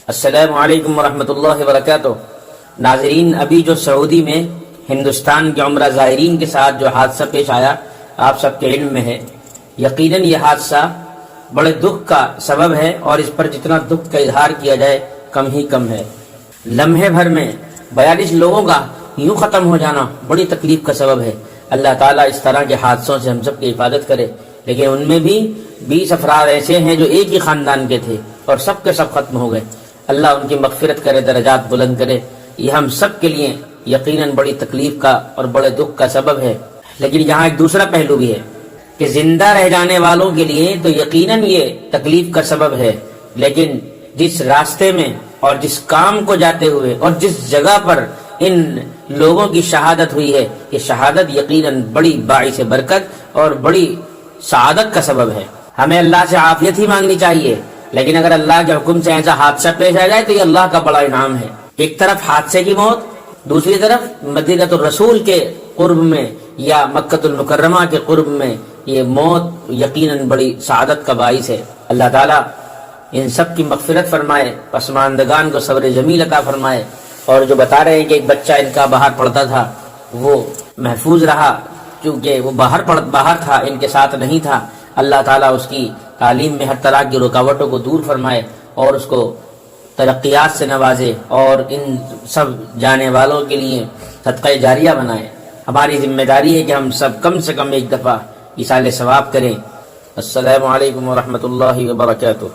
السلام علیکم ورحمۃ اللہ وبرکاتہ۔ ناظرین، ابھی جو سعودی میں ہندوستان کے عمرہ زائرین کے ساتھ جو حادثہ پیش آیا آپ سب کے علم میں ہے۔ یقیناً یہ حادثہ بڑے دکھ کا سبب ہے اور اس پر جتنا دکھ کا اظہار کیا جائے کم ہے۔ لمحے بھر میں 42 لوگوں کا یوں ختم ہو جانا بڑی تکلیف کا سبب ہے۔ اللہ تعالیٰ اس طرح کے حادثوں سے ہم سب کی حفاظت کرے، لیکن ان میں بھی 20 افراد ایسے ہیں جو ایک ہی خاندان کے تھے اور سب کے سب ختم ہو گئے۔ اللہ ان کی مغفرت کرے، درجات بلند کرے۔ یہ ہم سب کے لیے یقیناً بڑی تکلیف کا اور بڑے دکھ کا سبب ہے، لیکن یہاں ایک دوسرا پہلو بھی ہے کہ زندہ رہ جانے والوں کے لیے تو یقیناً یہ تکلیف کا سبب ہے، لیکن جس راستے میں اور جس کام کو جاتے ہوئے اور جس جگہ پر ان لوگوں کی شہادت ہوئی ہے، یہ شہادت یقیناً بڑی باعث برکت اور بڑی سعادت کا سبب ہے۔ ہمیں اللہ سے عافیت ہی مانگنی چاہیے، لیکن اگر اللہ کے حکم سے ایسا حادثہ پیش آ جائے تو یہ اللہ کا بڑا انعام ہے۔ ایک طرف حادثے کی موت، دوسری طرف مدینہ الرسول کے قرب میں یا مکہ المکرمہ کے قرب میں یہ موت یقیناً بڑی سعادت کا باعث ہے۔ اللہ تعالیٰ ان سب کی مغفرت فرمائے، پسماندگان کو صبر جمیل عطا فرمائے۔ اور جو بتا رہے ہیں کہ ایک بچہ ان کا باہر پڑھتا تھا وہ محفوظ رہا، کیونکہ وہ باہر تھا، ان کے ساتھ نہیں تھا۔ اللہ تعالیٰ اس کی تعلیم میں ہر طرح کی رکاوٹوں کو دور فرمائے اور اس کو ترقیات سے نوازے اور ان سب جانے والوں کے لیے صدقہ جاریہ بنائے۔ ہماری ذمہ داری ہے کہ ہم سب کم سے کم ایک دفعہ ایصال ثواب کریں۔ السلام علیکم ورحمۃ اللہ وبرکاتہ۔